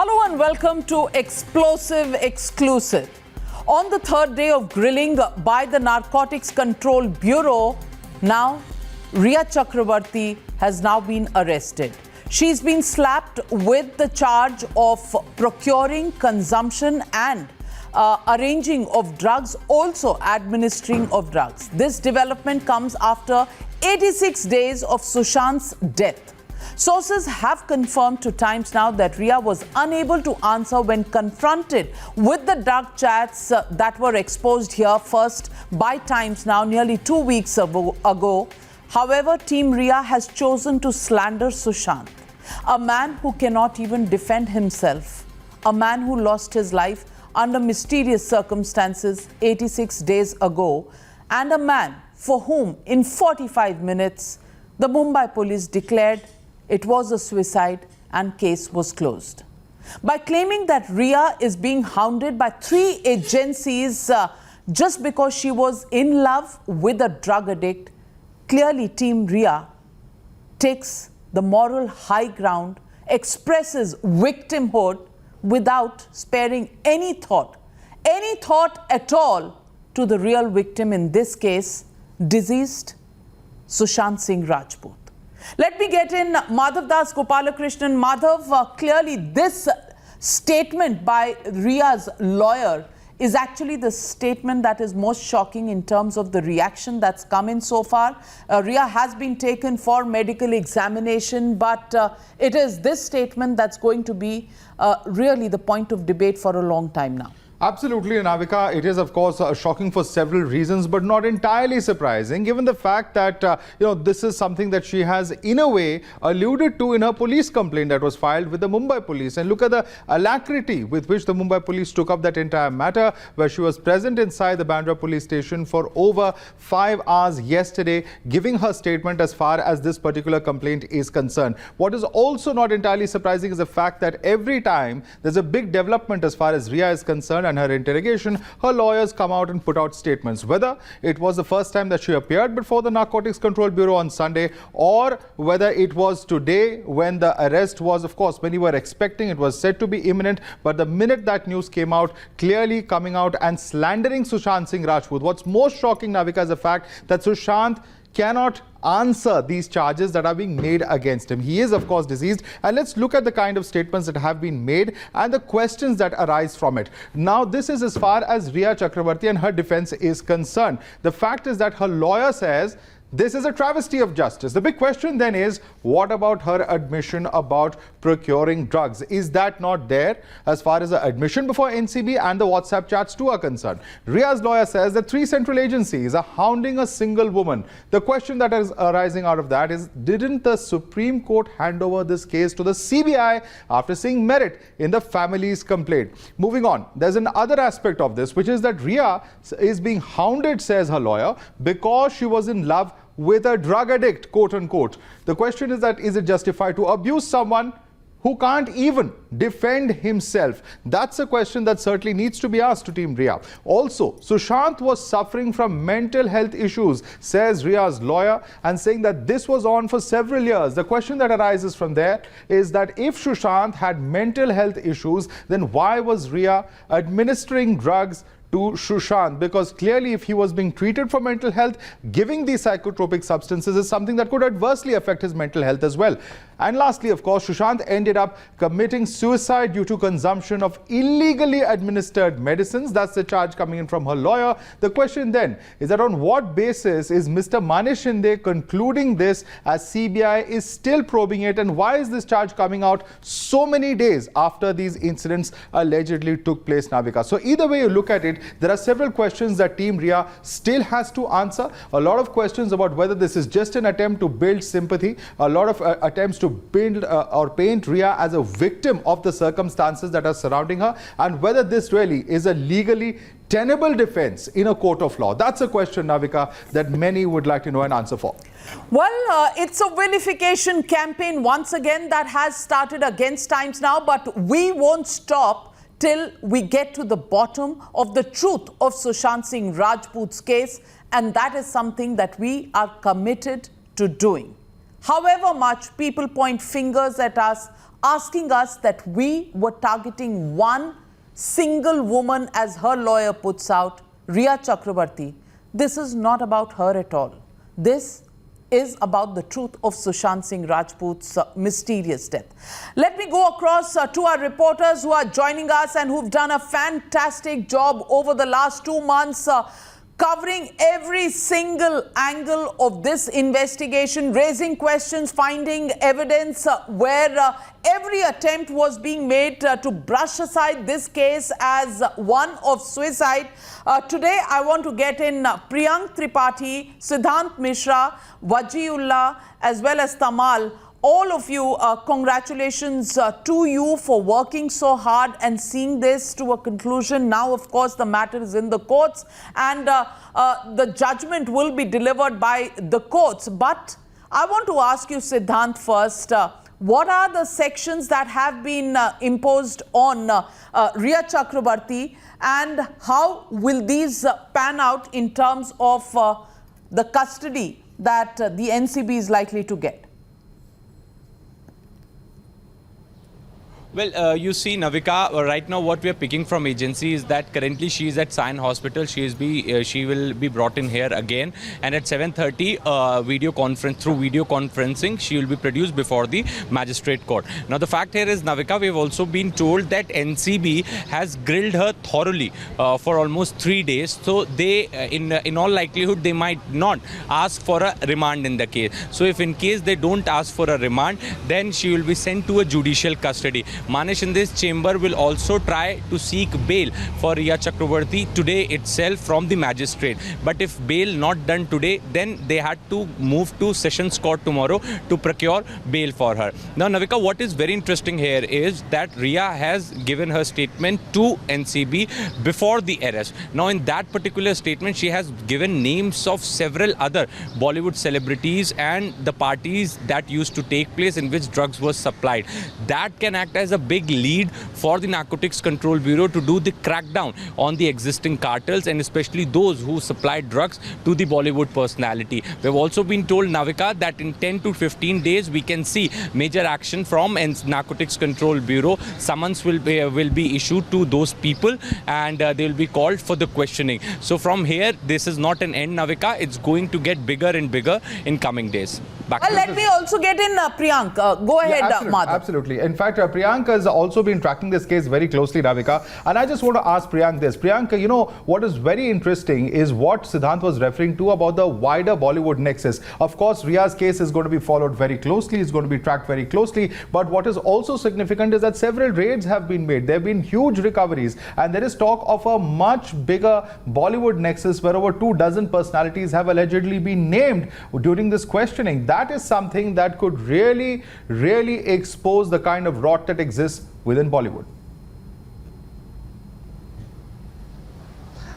Hello and welcome to Explosive Exclusive. On the third day of grilling by the Narcotics Control Bureau, now Rhea Chakrabarti has now been arrested. She's been slapped with the charge of procuring, consumption and arranging of drugs, also administering of drugs. This development comes after 86 days of Sushant's death. Sources have confirmed to Times Now that Rhea was unable to answer when confronted with the drug chats that were exposed here first by Times Now nearly 2 weeks ago. However, Team Rhea has chosen to slander Sushant, a man who cannot even defend himself, a man who lost his life under mysterious circumstances 86 days ago, and a man for whom in 45 minutes the Mumbai police declared it was a suicide and case was closed. By claiming that Rhea is being hounded by 3 agencies just because she was in love with a drug addict, clearly Team Rhea takes the moral high ground, expresses victimhood without sparing any thought at all to the real victim, in this case, deceased Sushant Singh Rajput. Let me get in Madhav Das Gopalakrishnan. Madhav, clearly this statement by Rhea's lawyer is actually the statement that is most shocking in terms of the reaction that's come in so far. Rhea has been taken for medical examination, but it is this statement that's going to be really the point of debate for a long time now. Absolutely, Navika. It is, of course, shocking for several reasons, but not entirely surprising, given the fact that, this is something that she has, in a way, alluded to in her police complaint that was filed with the Mumbai police. And look at the alacrity with which the Mumbai police took up that entire matter, where she was present inside the Bandra police station for over 5 hours yesterday, giving her statement as far as this particular complaint is concerned. What is also not entirely surprising is the fact that every time there's a big development as far as Rhea is concerned, and her interrogation, her lawyers come out and put out statements. Whether it was the first time that she appeared before the Narcotics Control Bureau on Sunday, or whether it was today when the arrest was, of course, many were expecting, it was said to be imminent, but the minute that news came out, clearly coming out and slandering Sushant Singh Rajput. What's most shocking, Navika, is the fact that Sushant cannot answer these charges that are being made against him. He is, of course, deceased. And let's look at the kind of statements that have been made and the questions that arise from it. Now, this is as far as Rhea Chakrabarti and her defense is concerned. The fact is that her lawyer says this is a travesty of justice. The big question then is, what about her admission about procuring drugs? Is that not there as far as the admission before NCB and the WhatsApp chats too are concerned? Rhea's lawyer says that 3 central agencies are hounding a single woman. The question that is arising out of that is, didn't the Supreme Court hand over this case to the CBI after seeing merit in the family's complaint? Moving on, there's another aspect of this, which is that Rhea is being hounded, says her lawyer, because she was in love with a drug addict, quote unquote. The question is that, is it justified to abuse someone who can't even defend himself? That's a question that certainly needs to be asked to Team Rhea. Also, Sushant was suffering from mental health issues, says Rhea's lawyer, and saying that this was on for several years. The question that arises from there is that if Sushant had mental health issues, then why was Rhea administering drugs to Sushant? Because clearly, if he was being treated for mental health, giving these psychotropic substances is something that could adversely affect his mental health as well. And lastly, of course, Sushant ended up committing suicide due to consumption of illegally administered medicines. That's the charge coming in from her lawyer. The question then is that on what basis is Mr. Manish Shinde concluding this, as CBI is still probing it, and why is this charge coming out so many days after these incidents allegedly took place, Navika? So either way you look at it, there are several questions that Team Rhea still has to answer. A lot of questions about whether this is just an attempt to build sympathy, a lot of attempts to build or paint Rhea as a victim of the circumstances that are surrounding her, and whether this really is a legally tenable defense in a court of law. That's a question, Navika, that many would like to know an answer for. Well, it's a vilification campaign once again that has started against Times Now, but we won't stop till we get to the bottom of the truth of Sushant Singh Rajput's case, and that is something that we are committed to doing. However much people point fingers at us, asking us that we were targeting one single woman, as her lawyer puts out, Rhea Chakrabarti. This is not about her at all. This is about the truth of Sushant Singh Rajput's mysterious death. Let me go across to our reporters who are joining us and who've done a fantastic job over the last 2 months covering every single angle of this investigation, raising questions, finding evidence where every attempt was being made to brush aside this case as one of suicide. Today, I want to get in Priyank Tripathi, Siddhant Mishra, Wajiullah, as well as Tamal. All of you, congratulations to you for working so hard and seeing this to a conclusion. Now, of course, the matter is in the courts and the judgment will be delivered by the courts. But I want to ask you, Siddhant, first, what are the sections that have been imposed on Rhea Chakrabarti, and how will these pan out in terms of the custody that the NCB is likely to get? Well, you see, Navika, right now what we are picking from agency is that currently she is at Sion Hospital. She will be brought in here again, and at 7:30, video conferencing, she will be produced before the magistrate court. Now, the fact here is, Navika, we have also been told that NCB has grilled her thoroughly for almost 3 days. So they, in all likelihood, they might not ask for a remand in the case. So if in case they don't ask for a remand, then she will be sent to a judicial custody. Manish in this chamber will also try to seek bail for Rhea Chakrabarti today itself from the magistrate. But if bail not done today, then they had to move to Sessions Court tomorrow to procure bail for her. Now, Navika, what is very interesting here is that Rhea has given her statement to NCB before the arrest. Now, in that particular statement, she has given names of several other Bollywood celebrities and the parties that used to take place in which drugs were supplied. That can act as a big lead for the Narcotics Control Bureau to do the crackdown on the existing cartels and especially those who supply drugs to the Bollywood personality. We've also been told, Navika, that in 10 to 15 days we can see major action from Narcotics Control Bureau. Summons will be issued to those people and they will be called for the questioning. So from here, this is not an end, Navika. It's going to get bigger and bigger in coming days. Let me also get in Priyank. Go ahead, Madhav. Absolutely. In fact, Priyank has also been tracking this case very closely, Navika. And I just want to ask Priyank this. Priyank, you know, what is very interesting is what Siddhant was referring to about the wider Bollywood nexus. Of course, Rhea's case is going to be followed very closely. It's going to be tracked very closely. But what is also significant is that several raids have been made. There have been huge recoveries. And there is talk of a much bigger Bollywood nexus where over 24 personalities have allegedly been named during this questioning. That is something that could really expose the kind of rot that exists within Bollywood.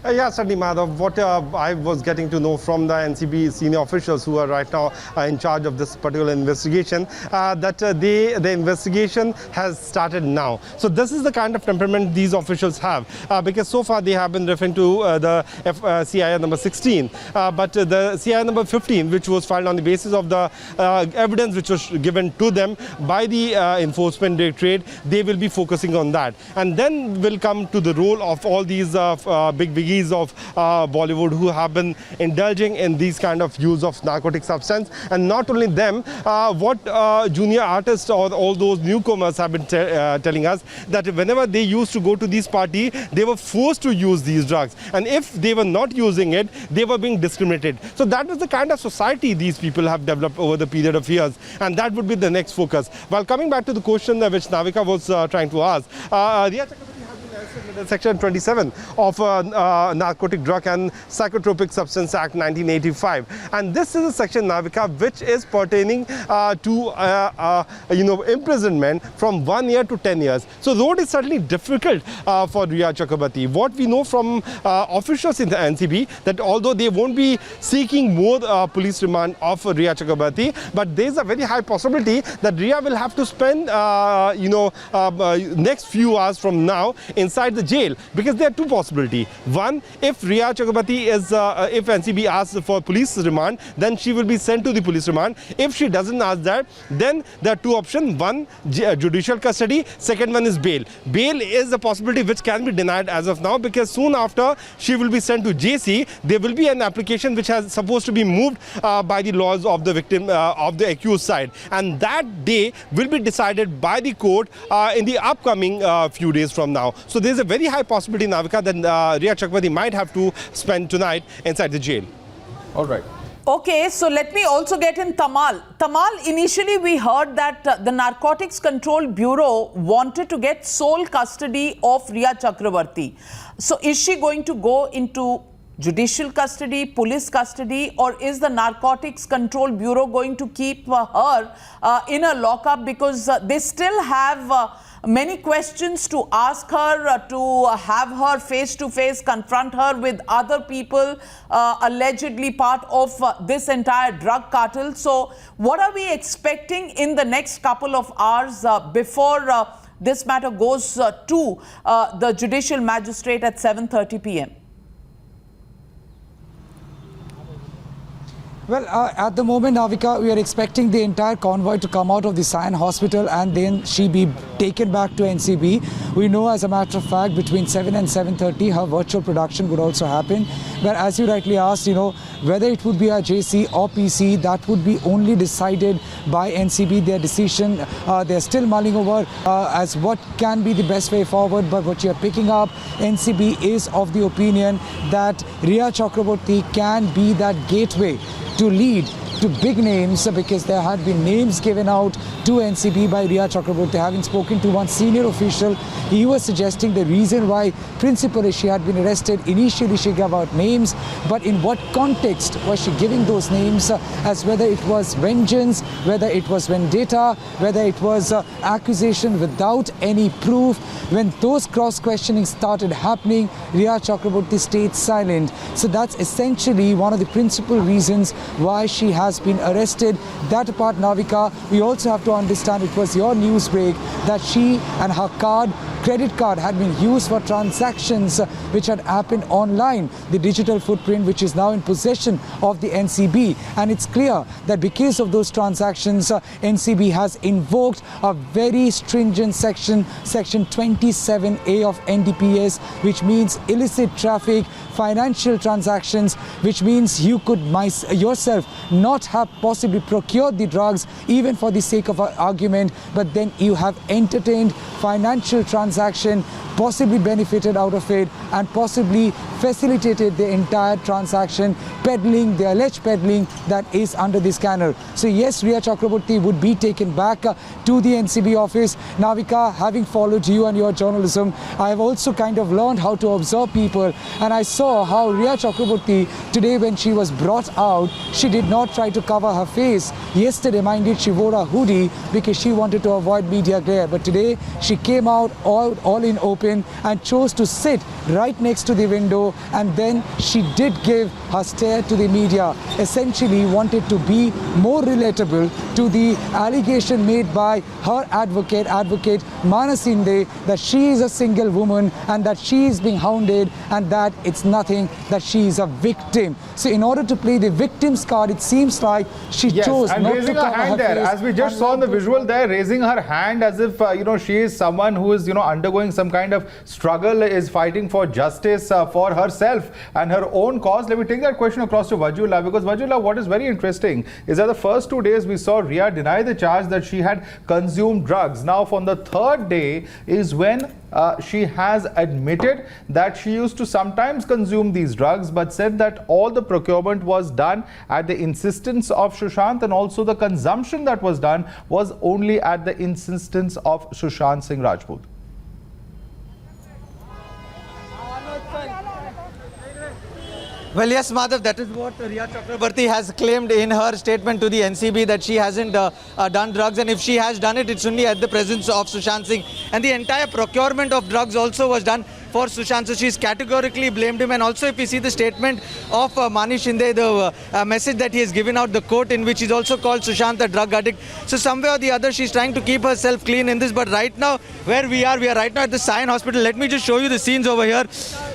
Yeah, certainly, Madhav. What I was getting to know from the NCB senior officials who are right now in charge of this particular investigation, that the investigation has started now. So this is the kind of temperament these officials have, because so far they have been referring to the CIR number 16, but the CIR number 15, which was filed on the basis of the evidence which was given to them by the Enforcement Directorate, they will be focusing on that. And then will come to the role of all these big biggies of Bollywood who have been indulging in these kind of use of narcotic substance. And not only them, what junior artists or all those newcomers have been telling us, that whenever they used to go to these parties, they were forced to use these drugs. And if they were not using it, they were being discriminated. So that is the kind of society these people have developed over the period of years. And that would be the next focus. While coming back to the question which Navika was trying to ask, Rhea Chakrabarti under Section 27 of Narcotic Drug and Psychotropic Substance Act 1985, and this is a section, Navika, which is pertaining to imprisonment from 1 year to 10 years. So though it is certainly difficult for Rhea Chakrabarti, what we know from officials in the NCB, that although they won't be seeking more police remand of Rhea Chakrabarti, but there is a very high possibility that Rhea will have to spend next few hours from now in inside the jail, because there are two possibilities. One, if Riya Chakrabarti if NCB asks for police remand, then she will be sent to the police remand. If she doesn't ask that, then there are two options. One, judicial custody. Second one is bail. Bail is a possibility which can be denied as of now, because soon after she will be sent to JC, there will be an application which has supposed to be moved by the laws of the victim, of the accused side, and that day will be decided by the court in the upcoming few days from now. So there is a very high possibility, Navika, that Riya Chakrabarti might have to spend tonight inside the jail. All right. Okay, so let me also get in Tamal. Tamal, initially we heard that the Narcotics Control Bureau wanted to get sole custody of Riya Chakrabarti. So is she going to go into judicial custody, police custody, or is the Narcotics Control Bureau going to keep her in a lockup, because they still have many questions to ask her, to have her face to face, confront her with other people allegedly part of this entire drug cartel. So what are we expecting in the next couple of hours before this matter goes to the judicial magistrate at 7:30 p.m.? Well, at the moment, Navika, we are expecting the entire convoy to come out of the Sion Hospital and then she be taken back to NCB. We know, as a matter of fact, between 7 and 7:30, her virtual production would also happen. But as you rightly asked, whether it would be a JC or PC, that would be only decided by NCB. Their decision, they're still mulling over as what can be the best way forward. But what you're picking up, NCB is of the opinion that Riya Chakrabarti can be that gateway to lead to big names, because there had been names given out to NCB by Riya Chakrabarti. Having spoken to one senior official, he was suggesting the reason why principally she had been arrested. Initially she gave out names, but in what context was she giving those names, as whether it was vengeance, whether it was vendetta, whether it was accusation without any proof. When those cross-questioning started happening, Riya Chakrabarti stayed silent. So that's essentially one of the principal reasons why she has been arrested. That apart, Navika, we also have to understand, it was your news break, that she and her credit card had been used for transactions which had happened online, the digital footprint which is now in possession of the NCB. And it's clear that because of those transactions, NCB has invoked a very stringent section 27A of NDPS, which means illicit traffic, financial transactions, which means you could yourself not have possibly procured the drugs even for the sake of an argument, but then you have entertained financial transaction, possibly benefited out of it, and possibly facilitated the entire transaction, peddling, the alleged peddling that is under the scanner. So yes, Riya Chakrabarti would be taken back to the NCB office. Navika, having followed you and your journalism, I have also kind of learned how to observe people, and I saw how Riya Chakrabarti today, when she was brought out, she did not try to cover her face. Yesterday, mind it, she wore a hoodie because she wanted to avoid media glare, but today she came out all in open and chose to sit right next to the window, and then she did give her stare to the media, essentially wanted to be more relatable to the allegation made by her advocate Manasinde, that she is a single woman and that she is being hounded and that it's nothing, that she is a victim. So in order to play the victim's card, it seems like she chose and not raising to her cover her hand there, face, as we just saw in the visual there, raising her hand as if she is someone who is undergoing some kind of struggle, is fighting for justice for herself and her own cause. Let me take that question across to Vajula, because Vajula, what is very interesting is that the first 2 days we saw Riya deny the charge that she had consumed drugs. Now from the third day is when she has admitted that she used to sometimes consume these drugs, but said that all the procurement was done at the insistence of Sushant, and also the consumption that was done was only at the insistence of Sushant Singh Rajput. Well, yes, Madhav, that is what Riya Chakrabarti has claimed in her statement to the NCB, that she hasn't done drugs, and if she has done it, it's only at the presence of Sushant Singh. And the entire procurement of drugs also was done for Sushant. So she's categorically blamed him. And also if you see the statement of Manish Shinde, the message that he has given out, the quote in which he's also called Sushant a drug addict. So somewhere or the other she's trying to keep herself clean in this. But right now where we are right now at the Sion Hospital. Let me just show you the scenes over here.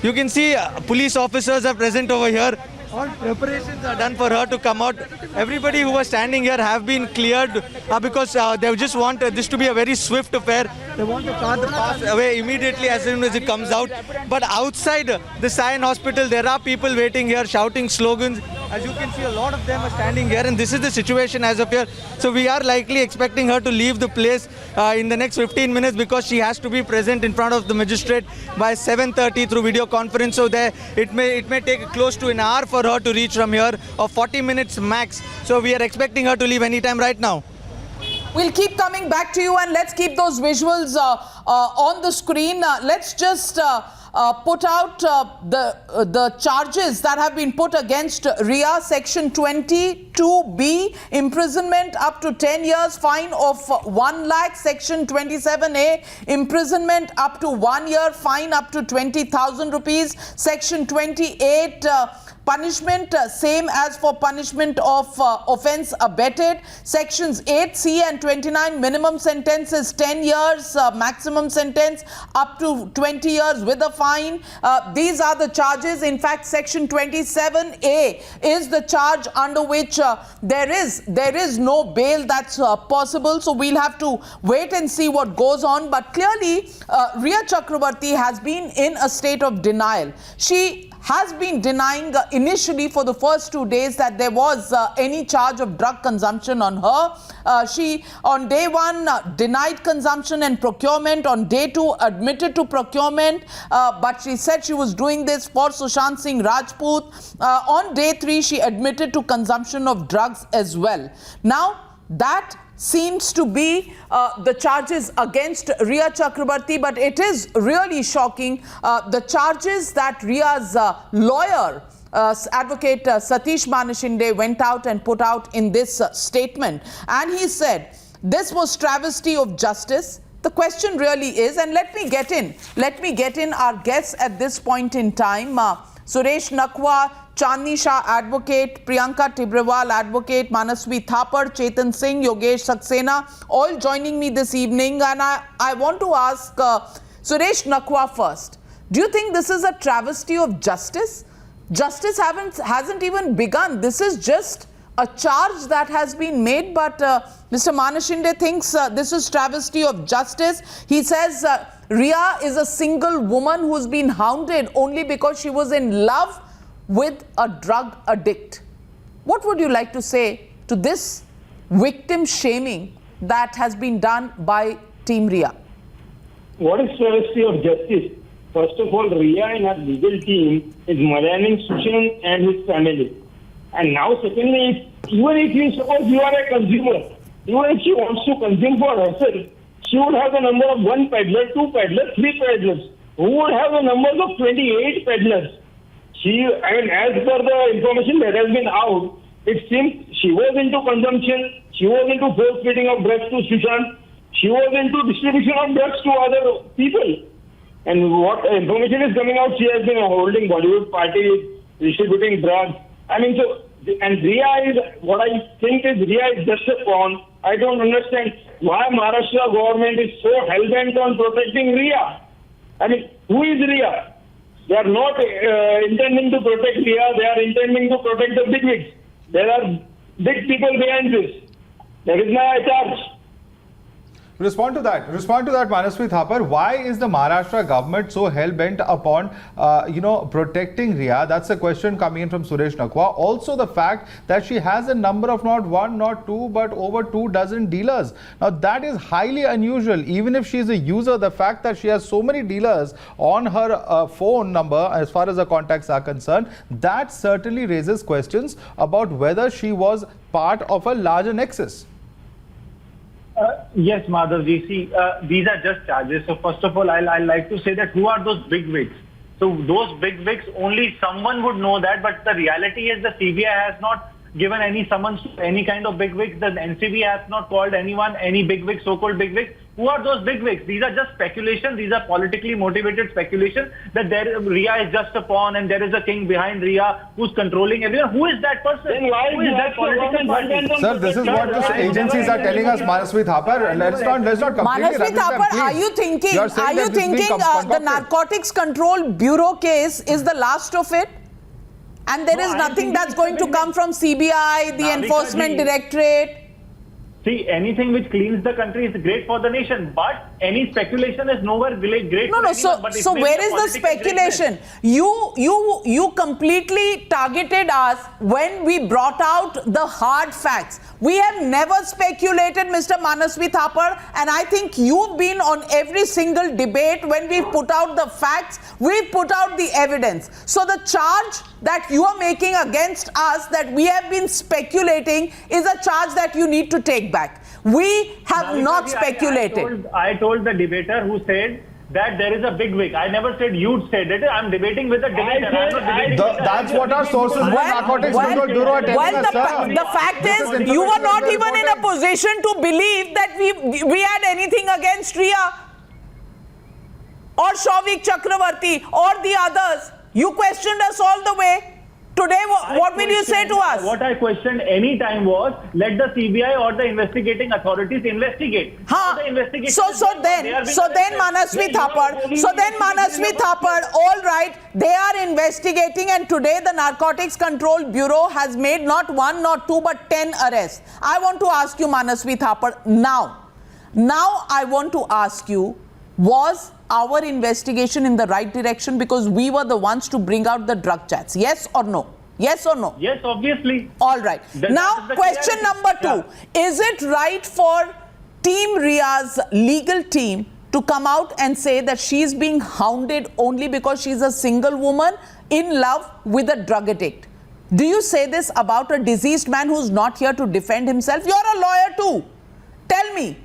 You can see police officers are present over here. All preparations are done for her to come out. Everybody who was standing here have been cleared because they just want this to be a very swift affair. They want the car to pass away immediately as soon as it comes out. But outside the Sion Hospital, there are people waiting here shouting slogans. As you can see, a lot of them are standing here, and this is the situation as of here. So we are likely expecting her to leave the place in the next 15 minutes because she has to be present in front of the magistrate by 7:30 through video conference. So there it may take close to an hour for her to reach from here, or 40 minutes max. So we are expecting her to leave anytime right now. We'll keep coming back to you, and let's keep those visuals on the screen. Let's just put out the charges that have been put against Ria. Section 22B, imprisonment up to 10 years, fine of 1 lakh. Section 27A, imprisonment up to 1 year, fine up to 20,000 rupees. Section 28, punishment same as for punishment of offence abetted. Sections 8C and 29, minimum sentence is 10 years, maximum sentence up to 20 years with a fine. These are the charges. In fact, section 27A is the charge under which there is no bail that's possible. So we'll have to wait and see what goes on. But clearly, Ria Chakrabarti has been in a state of denial. She has been denying initially for the first 2 days that there was any charge of drug consumption on her. She on day 1 denied consumption and procurement. On day 2 admitted to procurement, but she said she was doing this for Sushant Singh Rajput. On day 3 she admitted to consumption of drugs as well. Now that seems to be the charges against Ria Chakrabarti, but it is really shocking. The charges that Ria's lawyer, advocate Satish Manishinde, went out and put out in this statement. And he said, this was travesty of justice. The question really is, and let me get in our guests at this point in time. Suresh Nakwa, Chandni Shah, advocate, Priyanka Tibrewal, advocate, Manasvi Thapar, Chetan Singh, Yogesh Saxena, all joining me this evening. And I want to ask Suresh Nakwa first. Do you think this is a travesty of justice? Justice hasn't even begun. This is just a charge that has been made, but Mr. Manishinde thinks this is travesty of justice. He says Ria is a single woman who's been hounded only because she was in love with a drug addict. What would you like to say to this victim shaming that has been done by Team Ria? What is travesty of justice? First of all, Ria and her legal team is maligning Sushant and his family. And now secondly, even if you suppose you are a consumer, even if she wants to consume for herself, she would have the number of 1 peddler, 2 peddlers, 3 peddlers, who would have the numbers of 28 peddlers. As per the information that has been out, it seems she was into consumption, she was into force feeding of drugs to Sushant, she was into distribution of drugs to other people. And what information is coming out, she has been holding Bollywood parties, distributing drugs. And Ria is, what I think is Ria is just a pawn. I don't understand why Maharashtra government is so hell-bent on protecting Ria. Who is Ria? They are not intending to protect Ria, they are intending to protect the bigwigs. There are big people behind this. That is my charge. Respond to that, Manasvi Thapar. Why is the Maharashtra government so hell-bent upon, protecting Ria? That's a question coming in from Suresh Nakwa. Also, the fact that she has a number of not 1, not 2, but over 2 dozen dealers. Now, that is highly unusual. Even if she is a user, the fact that she has so many dealers on her phone number, as far as the contacts are concerned, that certainly raises questions about whether she was part of a larger nexus. Yes, Madhavji. See, these are just charges. So first of all, I'll like to say that who are those big wigs? So those big wigs, only someone would know that. But the reality is the CBI has not given any summons to any kind of big wigs. The NCB has not called anyone, any big wig, so-called big wig. Who are those bigwigs? These are just speculation. These are politically motivated speculation that Rhea is just a pawn and there is a king behind Rhea who's controlling everyone. Who is that person? Then why Who is that political party? Sir, this is what the agencies are telling us, Manasvi Thapar. Let's not completely Manasvi rubbish them, Thapar, please. are you thinking You're saying that this is being the concocted. Narcotics Control Bureau case is the last of it? And there is I nothing think that's it's going to something come from CBI, the Navika Enforcement ji. Directorate? See, anything which cleans the country is great for the nation, but any speculation is nowhere great No, for no. anyone. So, But it so may be where a is the political speculation? greatness. You completely targeted us when we brought out the hard facts. We have never speculated, Mr. Manasvi Thapar, and I think you've been on every single debate when we put out the facts, we put out the evidence. So the charge that you are making against us that we have been speculating is a charge that you need to take back. We have Navika not ji, speculated. I told the debater who said that there is a big wig. I never said you said it. I'm debating with the debater. I'm not debating with the- That's what our sources in the Narcotics Control Bureau are telling us, sir. the fact This is, is you were information not that even they're in a reporting. position to believe that we had anything against Rhea or Shavik Chakravarti or the others. You questioned us all the way. Today, what will you say to us? What I questioned any time was, let the CBI or the investigating authorities investigate. How the investigation So is going on. They are being then arrested. Manasvi Thapar, all right, they are investigating, and today the Narcotics Control Bureau has made not one, not two, but 10 arrests. I want to ask you, Manasvi Thapar, now I want to ask you, was our investigation in the right direction because we were the ones to bring out the drug chats? Yes or no? Yes or no? Yes, obviously. All right. Now, that is the question clarity. number 2. Is it right for Team Rhea's legal team to come out and say that she's being hounded only because she's a single woman in love with a drug addict? Do you say this about a diseased man who's not here to defend himself? You're a lawyer too. Tell me,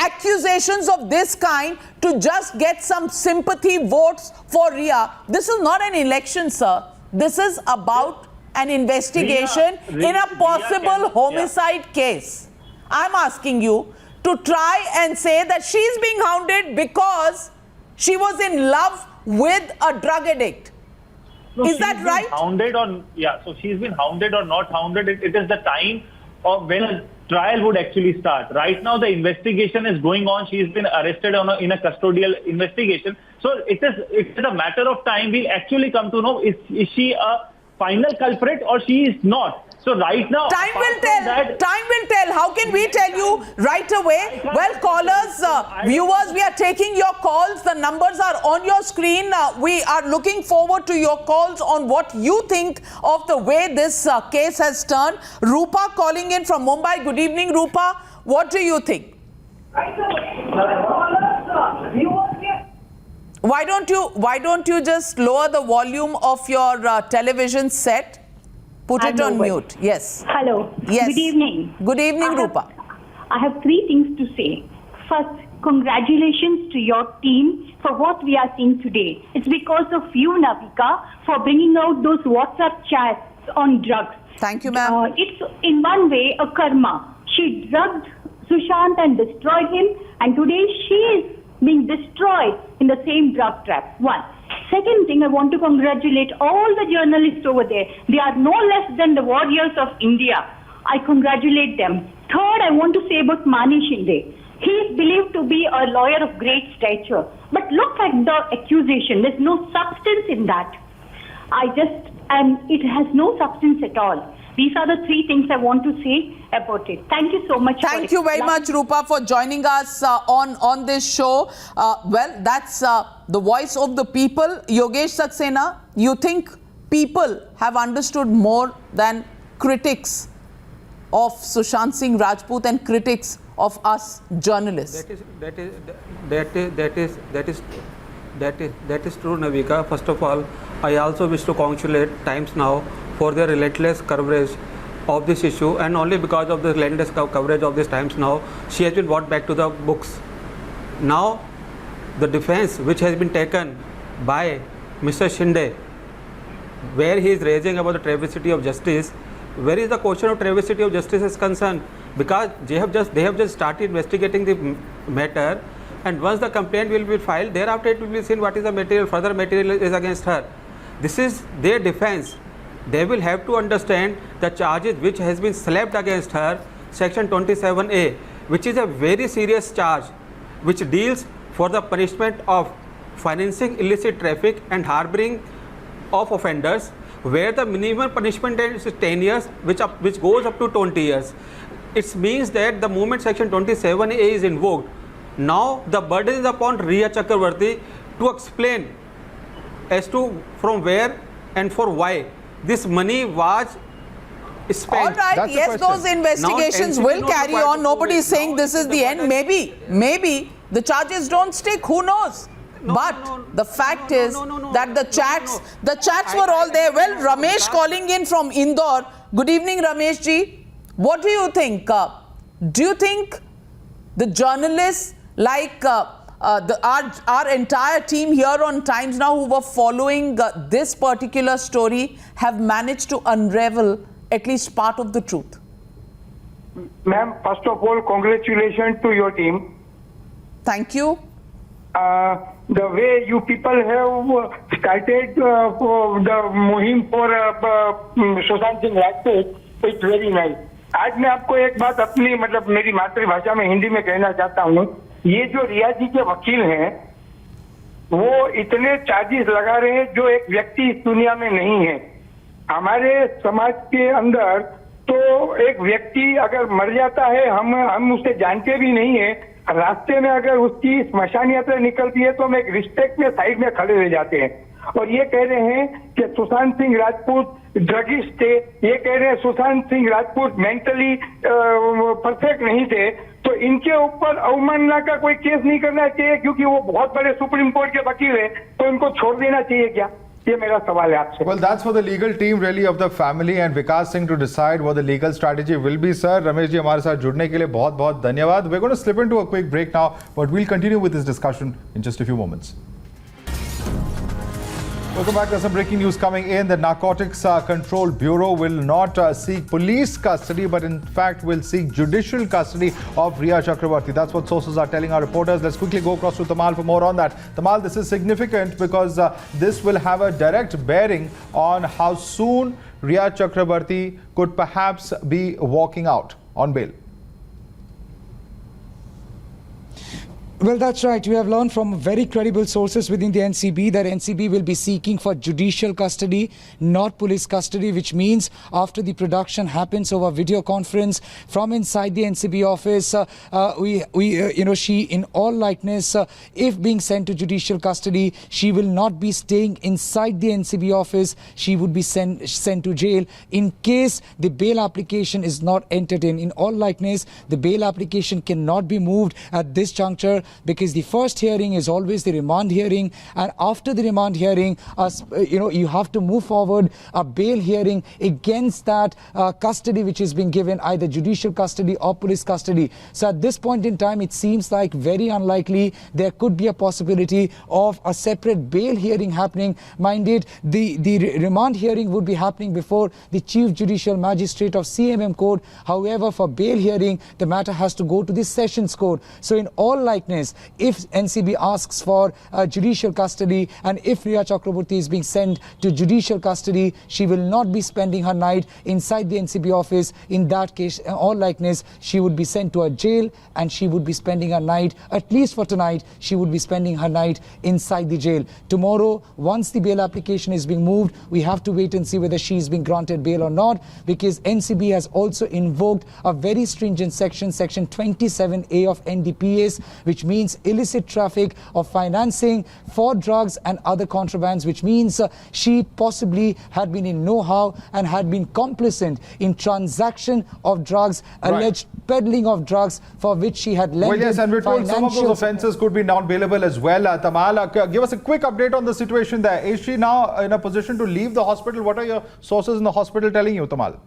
accusations of this kind to just get some sympathy votes for Rhea. This is not an election, sir. This is about an investigation in a possible homicide case. I'm asking you to try and say that she's being hounded because she was in love with a drug addict. No, Is she's that been right? Hounded or so she's been hounded or not hounded. It is the time of when a trial would actually start. Right now, the investigation is going on. She's been arrested in a custodial investigation. So it is a matter of time. We'll actually come to know is she a final culprit or she is not. So right now, Time will tell. Time will tell. How can we tell you right away? Well, callers, viewers, we are taking your calls. The numbers are on your screen. We are looking forward to your calls on what you think of the way this case has turned. Rupa calling in from Mumbai. Good evening, Rupa. What do you think? Why don't you just lower the volume of your television set? Put it on mute. Yes. Hello. Yes. Good evening. Good evening, Rupa. I have 3 things to say. First, congratulations to your team for what we are seeing today. It's because of you, Navika, for bringing out those WhatsApp chats on drugs. Thank you, ma'am. It's in one way a karma. She drugged Sushant and destroyed him, and today she is being destroyed in the same drug trap. One. Second thing, I want to congratulate all the journalists over there. They are no less than the warriors of India. I congratulate them. Third, I want to say about Mani Shinde. He is believed to be a lawyer of great stature. But look at the accusation. There's no substance in that. And it has no substance at all. These are the 3 things I want to say about it. Thank you so much. Thank you very much, Rupa, for joining us on this show. Well, that's the voice of the people. Yogesh Saxena, you think people have understood more than critics of Sushant Singh Rajput and critics of us journalists? That is true, Navika. First of all, I also wish to congratulate Times Now for their relentless coverage of this issue, and only because of the relentless coverage of this Times Now, she has been brought back to the books. Now, the defense which has been taken by Mr. Shinde, where he is raising about the travesty of justice, where is the question of travesty of justice is concerned? Because they have just started investigating the matter, and once the complaint will be filed, thereafter it will be seen what is the material, further material is against her. This is their defense. They will have to understand the charges which has been slapped against her, section 27A, which is a very serious charge, which deals for the punishment of financing illicit traffic and harboring of offenders, where the minimum punishment is 10 years, which goes up to 20 years. It means that the moment section 27A is invoked, now the burden is upon Riya Chakrabarti to explain as to from where and for why this money was spent. All right, That's the yes, question. those investigations Now, will NCB carry not on. required to Nobody prove is it. saying Now this is the end. Maybe the charges don't stick. Who knows? But the fact is that the chats were all there. Well, Ramesh calling in from Indore. Good evening, Ramesh ji. What do you think? Do you think the journalists like our entire team here on Times Now who were following this particular story have managed to unravel at least part of the truth? Ma'am, first of all, congratulations to your team. Thank you. The way you people have started for the मुहिम for Sushant Singh Rajput, it's very nice. आज मैं आपको एक बात अपनी मतलब मेरी मातृभाषा में हिंदी में कहना चाहता हूँ. ये जो रिया जी के वकील हैं, वो इतने चार्जेस लगा रहे हैं जो एक व्यक्ति इस दुनिया में नहीं है. हमारे समाज के अंदर तो एक व्यक्ति अगर मर जाता है, हम उसे जानते भी नहीं है, रास्ते में अगर उसकी स्मशान यात्रा निकलती है तो हम एक रिस्पेक्ट में साइड में खड़े रह जाते हैं. और ये कह रहे हैं कि सुशांत सिंह राजपूत ड्रगिस्ट थे, ये कह रहे हैं सुशांत सिंह राजपूत मेंटली परफेक्ट नहीं थे, तो इनके ऊपर अवमानना का कोई केस नहीं करना चाहिए क्योंकि वो बहुत बड़े सुप्रीम कोर्ट के वकील है, तो इनको छोड़ देना चाहिए क्या? ये मेरा सवाल है आपसे. Well, that's for the legal team really of the family and Vikas Singh to decide what the legal strategy will be, sir. Ramesh ji हमारे साथ जुड़ने के लिए बहुत-बहुत धन्यवाद. We're going to slip into a quick break now, but we'll continue with this discussion in just a few moments. Welcome back. There's some breaking news coming in. The Narcotics Control Bureau will not seek police custody, but in fact will seek judicial custody of Riya Chakrabarti. That's what sources are telling our reporters. Let's quickly go across to Tamal for more on that. Tamal, this is significant because this will have a direct bearing on how soon Riya Chakrabarti could perhaps be walking out on bail. Well, that's right. We have learned from very credible sources within the NCB that NCB will be seeking for judicial custody, not police custody, which means after the production happens over video conference from inside the NCB office, she, in all likeness, if being sent to judicial custody, she will not be staying inside the NCB office. She would be sent to jail in case the bail application is not entertained. In all likeness, the bail application cannot be moved at this juncture, because the first hearing is always the remand hearing, and after the remand hearing, you have to move forward a bail hearing against that custody which is being given, either judicial custody or police custody. So at this point in time, it seems like very unlikely there could be a possibility of a separate bail hearing happening. Mind it, the remand hearing would be happening before the Chief Judicial Magistrate of CMM Court. However, for bail hearing, the matter has to go to the Sessions Court. So in all likeness, if NCB asks for judicial custody and if Riya Chakrabarti is being sent to judicial custody, she will not be spending her night inside the NCB office. In that case, in all likeness, she would be sent to a jail and she would be spending her night, at least for tonight, she would be spending her night inside the jail. Tomorrow, once the bail application is being moved, we have to wait and see whether she is being granted bail or not, because NCB has also invoked a very stringent section 27A of NDPS, which means illicit traffic of financing for drugs and other contrabands, which means she possibly had been in know-how and had been complicit in transaction of drugs, alleged peddling of drugs for which she had lent. Well, yes, and we're told some of those offences could be now bailable as well. Tamal, give us a quick update on the situation there. Is she now in a position to leave the hospital? What are your sources in the hospital telling you, Tamal?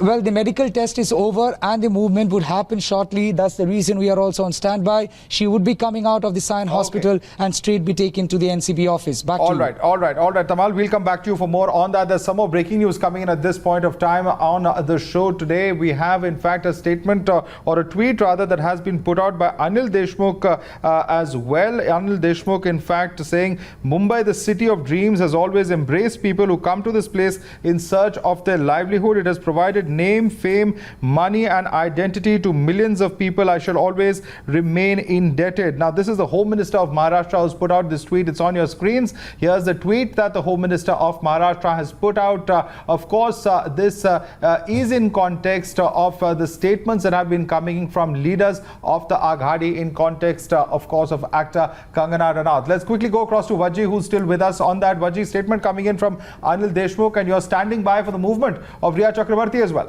Well, the medical test is over and the movement would happen shortly. That's the reason we are also on standby. She would be coming out of the Sion Hospital and straight be taken to the NCB office. Back to you. All right, Tamal, we'll come back to you for more on that. There's some more breaking news coming in at this point of time on the show today. We have, in fact, a statement or a tweet rather that has been put out by Anil Deshmukh as well. Anil Deshmukh, in fact, saying Mumbai, the city of dreams, has always embraced people who come to this place in search of their livelihood. It has provided name, fame, money and identity to millions of people. I shall always remain indebted. Now, this is the Home Minister of Maharashtra who's put out this tweet. It's on your screens. Here's the tweet that the Home Minister of Maharashtra has put out. Of course, this is in context of the statements that have been coming from leaders of the Aghadi, in context, of course, of actor Kangana Ranaut. Let's quickly go across to Vajji, who's still with us on that. Vajji, statement coming in from Anil Deshmukh, and you're standing by for the movement of Riya Chakrabarti as well.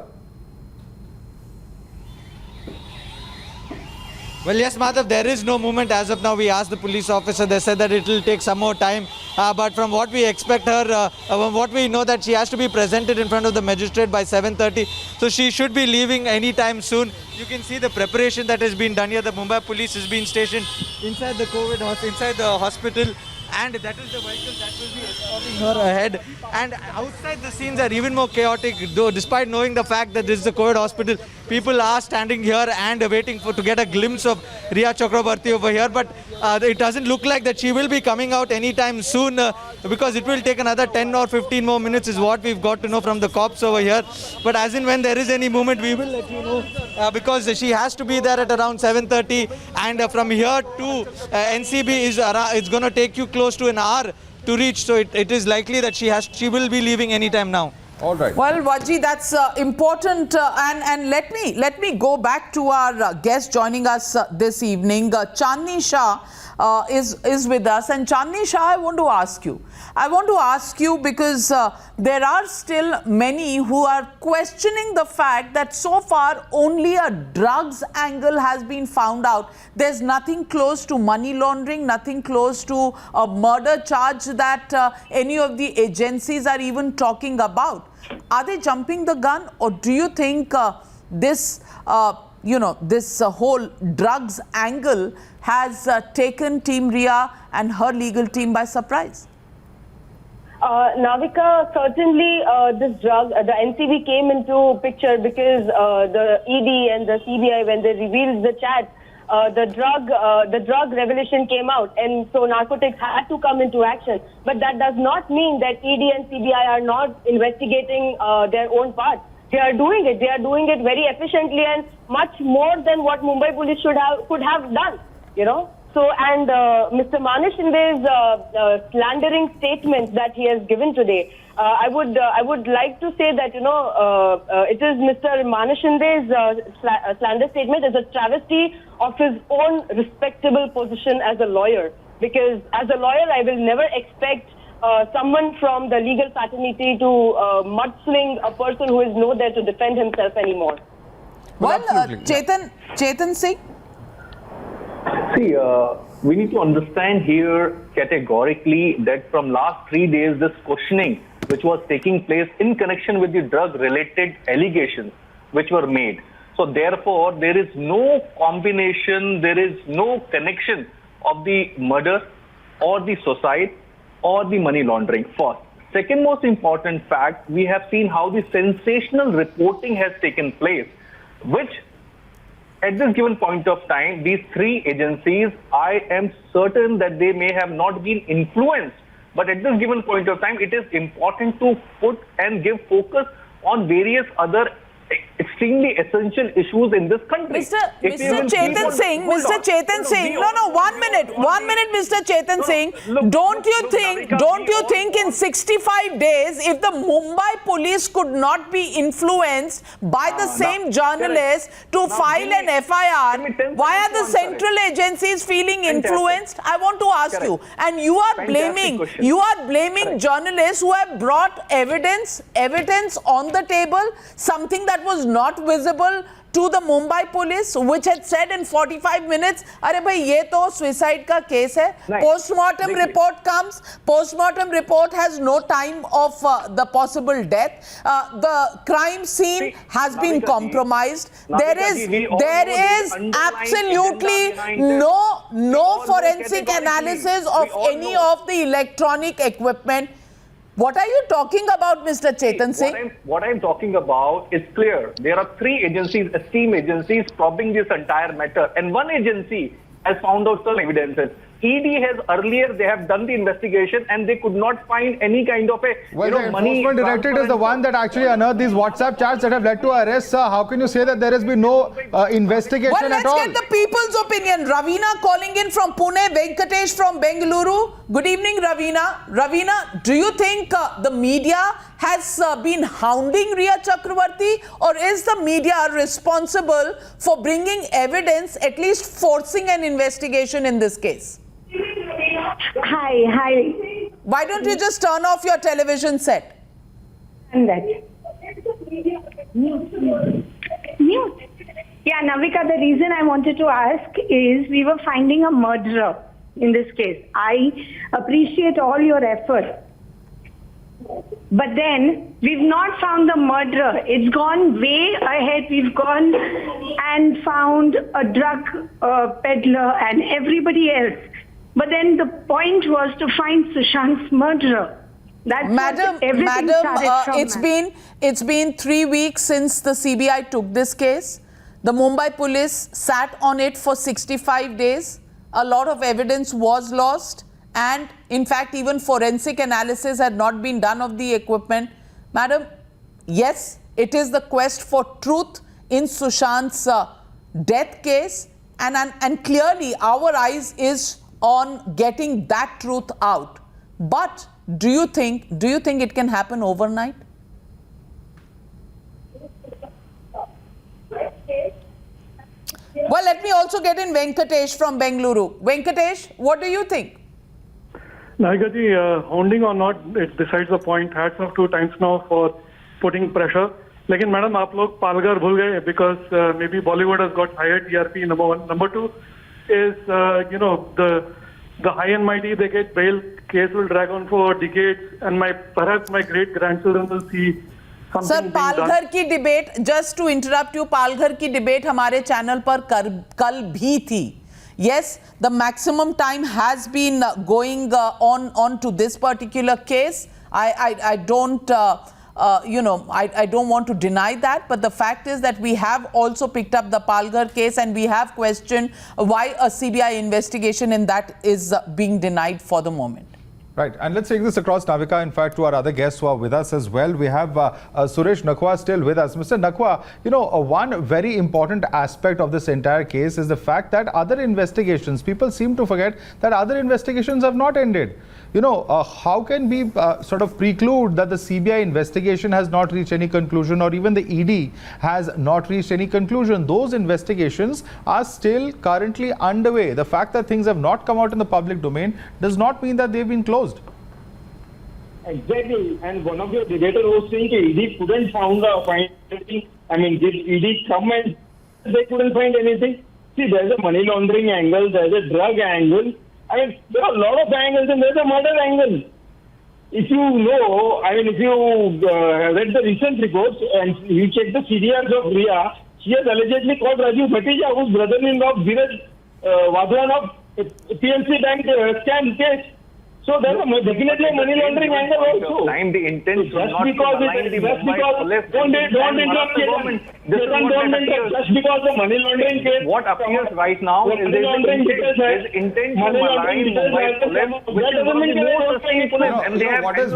Well, yes, Madhav, there is no movement as of now. We asked the police officer, they said that it will take some more time. But from what we expect her, what we know that she has to be presented in front of the magistrate by 7:30. So she should be leaving anytime soon. You can see the preparation that has been done here. The Mumbai police has been stationed inside the inside the hospital. And that is the vehicle that will be escorting her ahead. And outside the scenes are even more chaotic, though, despite knowing the fact that this is the COVID hospital. People are standing here and waiting to get a glimpse of Riya Chakrabarti over here. But it doesn't look like that she will be coming out anytime soon because it will take another 10 or 15 more minutes is what we've got to know from the cops over here. But as in when there is any movement, we will let you know because she has to be there at around 7:30. And from here to NCB it's going to take you close to an hour to reach. So it is likely that she will be leaving anytime now. All right. Well, Vajji, that's important. And let me go back to our guest joining us this evening. Chandni Shah is with us. And Chandni Shah, I want to ask you because there are still many who are questioning the fact that so far only a drugs angle has been found out. There's nothing close to money laundering, nothing close to a murder charge that any of the agencies are even talking about. Are they jumping the gun, or do you think this whole drugs angle has taken Team Riya and her legal team by surprise? Navika, certainly this drug, the NCB came into picture because the ED and the CBI, when they revealed the chat, the drug revelation came out, and so narcotics had to come into action. But that does not mean that ED and CBI are not investigating their own part. They are doing it. They are doing it very efficiently and much more than what Mumbai police could have done. You know. So, and Mr. Manish Shinde's slandering statements that he has given today, I would like to say that it is Mr. Manish Shinde's slander statement is a travesty of his own respectable position as a lawyer. Because as a lawyer, I will never expect someone from the legal fraternity to mudsling a person who is not there to defend himself anymore. Well, Chetan Singh. See, we need to understand here categorically that from last 3 days, this questioning which was taking place in connection with the drug-related allegations which were made. So therefore, there is no combination, there is no connection of the murder or the suicide or the money laundering first. Second most important fact, we have seen how the sensational reporting has taken place, which at this given point of time, these three agencies, I am certain that they may have not been influenced. But at this given point of time, it is important to put and give focus on various other extremely essential issues in this country. Mr. Chetan Singh, no, 1 minute, Mr. Chetan Singh, don't you think in 65 days, if the Mumbai police could not be influenced by the same journalists to file an FIR, why are the central agencies feeling influenced? I want to ask you. And you are blaming journalists who have brought evidence on the table, something that was not visible to the Mumbai police, which had said in 45 minutes, "Arey bhai, ye to suicide ka case hai." Post-mortem report comes. Post-mortem report has no time of the possible death. The crime scene has been compromised. There is absolutely no forensic analysis of any of the electronic equipment. What are you talking about, Mr. Chetan Singh? What I'm talking about is clear. There are 3 agencies, esteemed agencies, probing this entire matter, and one agency has found out some evidences. ED has earlier, they have done the investigation and they could not find any kind of a the enforcement directorate is the one that actually unearthed these WhatsApp chats that have led to arrests. Sir, how can you say that there has been no investigation at all? Let's get the people's opinion. Ravina calling in from Pune, Venkatesh from Bengaluru. Good evening, Ravina. Ravina, do you think the media has been hounding Riya Chakrabarti, or is the media responsible for bringing evidence, at least forcing an investigation in this case? Hi. Why don't you just turn off your television set? And that. Mute. Yeah, Navika, the reason I wanted to ask is we were finding a murderer in this case. I appreciate all your effort. But then we've not found the murderer. It's gone way ahead. We've gone and found a drug peddler and everybody else. But then the point was to find Sushant's murderer. That's Madam, it's been 3 weeks since the CBI took this case. The Mumbai police sat on it for 65 days. A lot of evidence was lost. And in fact, even forensic analysis had not been done of the equipment. Madam, yes, it is the quest for truth in Sushant's death case. And clearly our eyes is on getting that truth out. But do you think it can happen overnight? Well, let me also get in Venkatesh from Bengaluru. Venkatesh, what do you think? Navika ji, hounding or not, it decides the point. Hats off 2 times now for putting pressure. Lekin madam, aap log Palghar bhul gaye because maybe Bollywood has got higher TRP, number 1. Number 2 is, the high and mighty, they get bail, case will drag on for decades, and perhaps my great-grandchildren will see something Sir, being done. Palghar की debate, just to interrupt you, Palghar की debate हमारे channel पर कल भी थी. Yes, the maximum time has been going on to this particular case. I don't, I don't want to deny that, but the fact is that we have also picked up the Palghar case and we have questioned why a CBI investigation in that is being denied for the moment. Right, and let's take this across, Navika, in fact, to our other guests who are with us as well. We have Suresh Nakhwa still with us. Mr. Nakhwa, one very important aspect of this entire case is the fact that other investigations, people seem to forget that other investigations have not ended. How can we sort of preclude that the CBI investigation has not reached any conclusion, or even the ED has not reached any conclusion? Those investigations are still currently underway. The fact that things have not come out in the public domain does not mean that they've been closed. Exactly, and one of your debaters was saying that ED couldn't find anything. I mean, did ED come and they couldn't find anything? See, there's a money laundering angle, there's a drug angle. I mean, there are a lot of angles and there's a murder angle. If you know, if you read the recent reports and you check the CDRs of Riya, she has allegedly called Rajiv Bhattija, whose brother-in-law Dheeraj Wadhwan of PNC Bank scam case. So there is definitely a money laundering angle also. The intent just because don't interrupt Chetan. Just because the money laundering case. What appears right now is there's intent to malign Mumbai police, which is one of the most sustainable. What is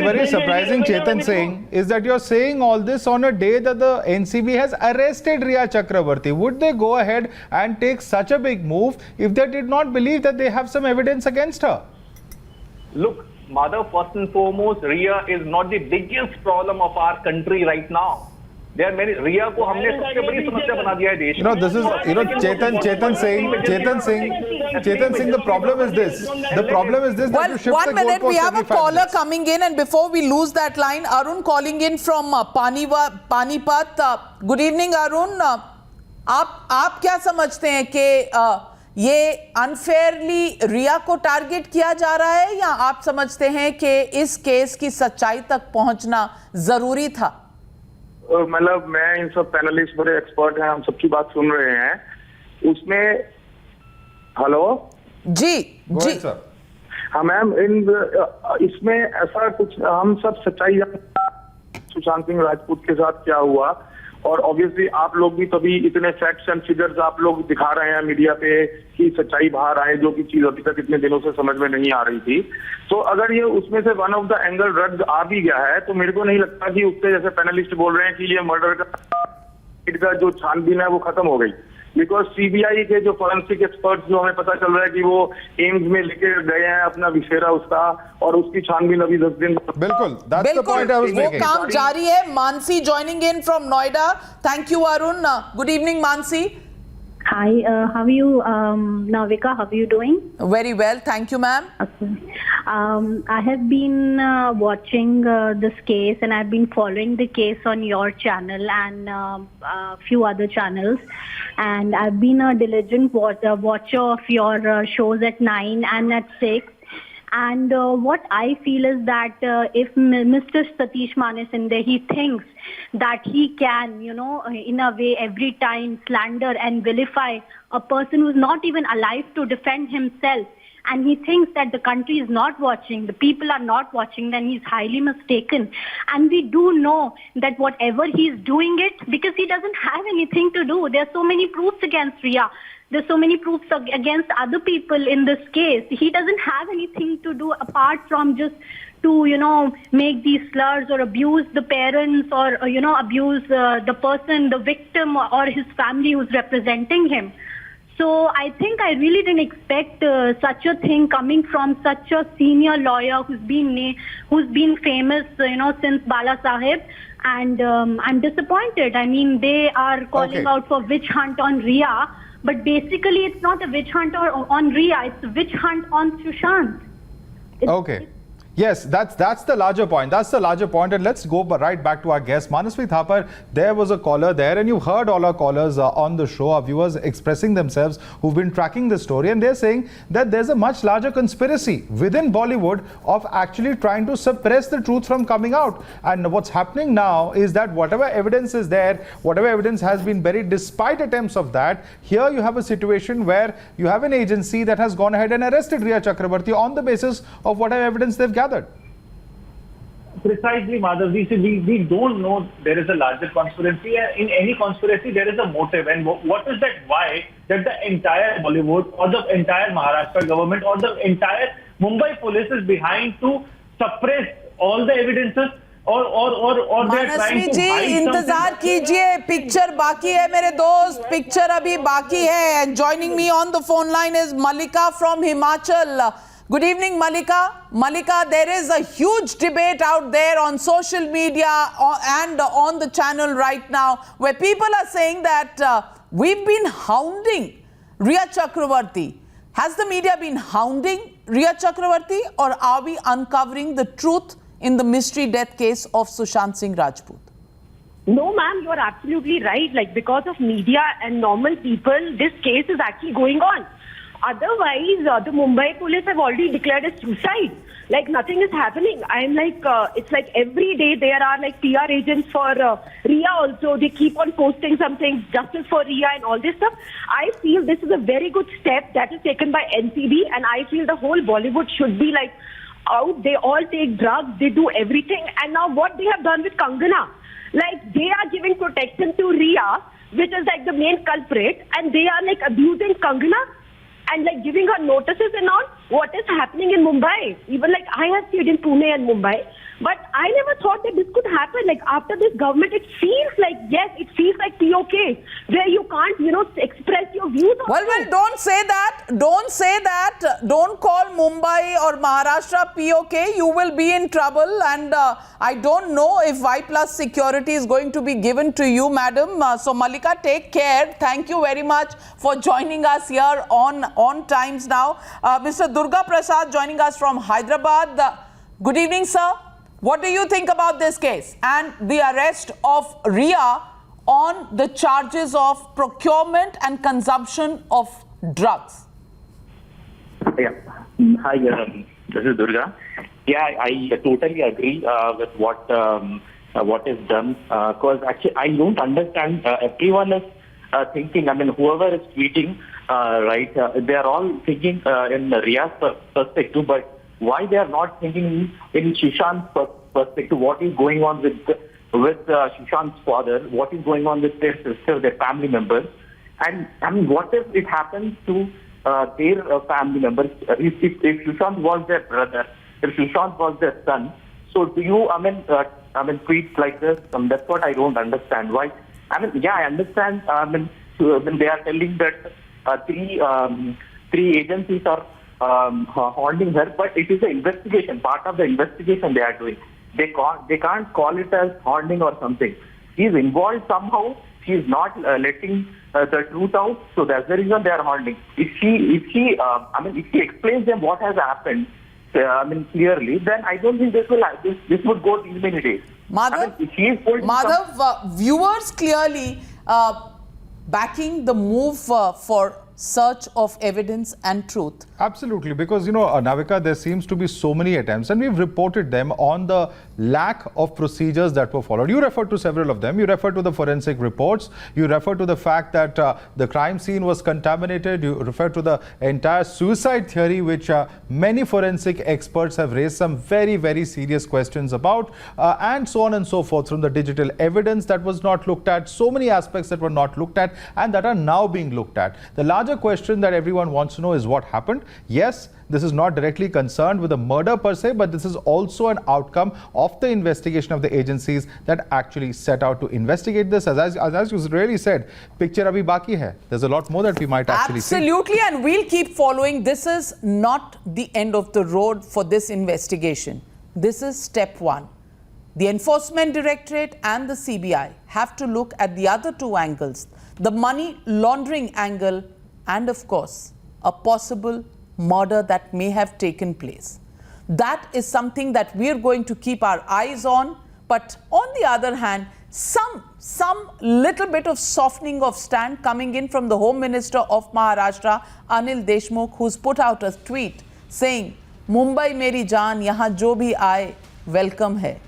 very surprising, Chetan Singh, is that you're saying all this on a day that the NCB has arrested Riya Chakrabarti. Would they go ahead and take such a big move if they did not believe that they have some evidence against her? Look, mother, first and foremost, Riya is not the biggest problem of our country right now. There are many. रिया को हमने सबसे बड़ी समस्या बना दिया है देश में. This is, Chetan Singh, the problem is this. The problem is this. Well, 1 minute, we have a caller coming in, and before we lose that line, Arun calling in from Panipat. Good evening, Arun. आप क्या समझते हैं कि ये unfairly रिया को target किया जा रहा है, या आप समझते हैं कि इस केस की सच्चाई तक पहुंचना जरूरी था? मतलब मैं इन सब पैनलिस्ट बड़े एक्सपर्ट हैं, हम सबकी बात सुन रहे हैं. उसमें हेलो जी सर. हाँ मैम, इसमें ऐसा कुछ हम सब सच्चाई सुशांत सिंह राजपूत के साथ क्या हुआ, और ऑब्वियसली आप लोग भी तभी इतने फैक्ट्स एंड फिगर्स आप लोग दिखा रहे हैं मीडिया पे कि सच्चाई बाहर आए, जो कि चीज अभी तक इतने दिनों से समझ में नहीं आ रही थी. तो अगर ये उसमें से one of the angle drugs आ भी गया है, तो मेरे को नहीं लगता कि उससे, जैसे पैनलिस्ट बोल रहे हैं कि ये मर्डर का जो छानबीन है वो खत्म हो गई. बिकॉज सीबीआई के जो फॉरेंसिक एक्सपर्ट्स, जो हमें पता चल रहा है कि वो एम्स में लेके गए हैं अपना विशेरा उसका, और उसकी छानबीन अभी 10 दिन. बिल्कुल, वो काम जारी है. Mansi joining in from Noida. Thank you Arun. Good evening Mansi. Hi, how are you, Navika? How are you doing? Very well, thank you, ma'am. Okay. I have been watching this case, and I've been following the case on your channel and a few other channels. And I've been a diligent watcher of your shows at 9 and at 6. And what I feel is that if Mr. Satish Mane Shinde, he thinks that he can, in a way every time slander and vilify a person who's not even alive to defend himself, and he thinks that the country is not watching, the people are not watching, then he's highly mistaken. And we do know that whatever he's doing it, because he doesn't have anything to do. There are so many proofs against Riya. There's so many proofs against other people in this case. He doesn't have anything to do apart from just to, make these slurs or abuse the parents, or, abuse the person, the victim, or his family who's representing him. So I think I really didn't expect such a thing coming from such a senior lawyer who's been famous, since Bala Sahib. And I'm disappointed. I mean, they are calling out for witch hunt on Riya. But basically, it's not a witch hunt on Riya. It's a witch hunt on Sushant. Okay. Yes, that's the larger point. That's the larger point. And let's go right back to our guest, Manasvi Thapar. There was a caller there, and you heard all our callers on the show, our viewers expressing themselves who've been tracking the story, and they're saying that there's a much larger conspiracy within Bollywood of actually trying to suppress the truth from coming out. And what's happening now is that whatever evidence is there, whatever evidence has been buried, despite attempts of that, here you have a situation where you have an agency that has gone ahead and arrested Riya Chakrabarti on the basis of whatever evidence they've gathered. Precisely, Madhavji. So we don't know there is a larger conspiracy. In any conspiracy, there is a motive. And what is that why that the entire Bollywood or the entire Maharashtra government or the entire Mumbai police is behind to suppress all the evidences? और मानसवी जी इंतजार कीजिए, picture बाकी है मेरे दोस्त, picture अभी बाकी है. And joining me on the phone line is Malika from Himachal. Good evening, Malika. Malika, there is a huge debate out there on social media and on the channel right now where people are saying that we've been hounding Riya Chakrabarti. Has the media been hounding Riya Chakrabarti, or are we uncovering the truth in the mystery death case of Sushant Singh Rajput? No, ma'am, you're absolutely right. Like, because of media and normal people, this case is actually going on. Otherwise, the Mumbai police have already declared a suicide. Like, nothing is happening. I'm like, it's like every day there are like PR agents for Riya also. They keep on posting something, justice for Riya and all this stuff. I feel this is a very good step that is taken by NCB, and I feel the whole Bollywood should be like out. They all take drugs, they do everything. And now what they have done with Kangana, like they are giving protection to Riya, which is like the main culprit, and they are like abusing Kangana and like giving her notices and all. What is happening in Mumbai? Even like I have stayed in Pune and Mumbai. But I never thought that this could happen. Like after this government, it feels like, yes, it feels like POK, where you can't, express your views. Well, don't say that. Don't say that. Don't call Mumbai or Maharashtra POK. You will be in trouble. And I don't know if Y Plus security is going to be given to you, madam. So, Malika, take care. Thank you very much for joining us here on Times Now. Mr. Durga Prasad joining us from Hyderabad. Good evening, sir. What do you think about this case and the arrest of Ria on the charges of procurement and consumption of drugs? Yeah. Hi, this is Durga. Yeah, I totally agree with what is done. Because actually, I don't understand. Everyone is thinking. I mean, whoever is tweeting, right? They are all thinking in Ria's perspective, but why they are not thinking in Sushant's perspective? What is going on with Sushant's father? What is going on with their sister, their family members? And I mean, what if it happens to their family members? If Sushant was their brother, if Sushant was their son, so do you? I mean, tweets like this. That's what I don't understand. Why? I mean, yeah, I understand. When they are telling that three agencies are holding her, but it is an investigation, part of the investigation they are doing. They can't call it as holding or something. She is involved somehow. She is not letting the truth out, so that's the reason they are holding. If she explains them what has happened, clearly, then I don't think this would go these many days. Madhav, viewers clearly backing the move for search of evidence and truth. Absolutely, because Navika, there seems to be so many attempts, and we've reported them on the lack of procedures that were followed. You referred to several of them. You referred to the forensic reports. You referred to the fact that the crime scene was contaminated. You referred to the entire suicide theory, which many forensic experts have raised some very, very serious questions about, and so on and so forth, from the digital evidence that was not looked at, so many aspects that were not looked at and that are now being looked at. The larger question that everyone wants to know is what happened. Yes, this is not directly concerned with the murder per se, but this is also an outcome of the investigation of the agencies that actually set out to investigate this. As you really said, picture abhi baki hai. There's a lot more that we might actually see. Absolutely, and we'll keep following. This is not the end of the road for this investigation. This is step one. The Enforcement Directorate and the CBI have to look at the other two angles, the money laundering angle and, of course, a possible murder that may have taken place. That is something that we're going to keep our eyes on. But on the other hand, some little bit of softening of stand coming in from the Home Minister of Maharashtra, Anil Deshmukh, who's put out a tweet saying, Mumbai meri jaan, yahan jo bhi aaye, welcome hai.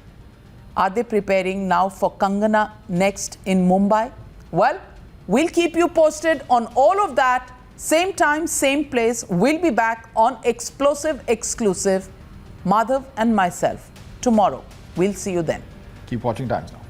Are they preparing now for Kangana next in Mumbai? Well, we'll keep you posted on all of that. Same time, same place. We'll be back on Explosive Exclusive. Madhav and myself tomorrow. We'll see you then. Keep watching Times Now.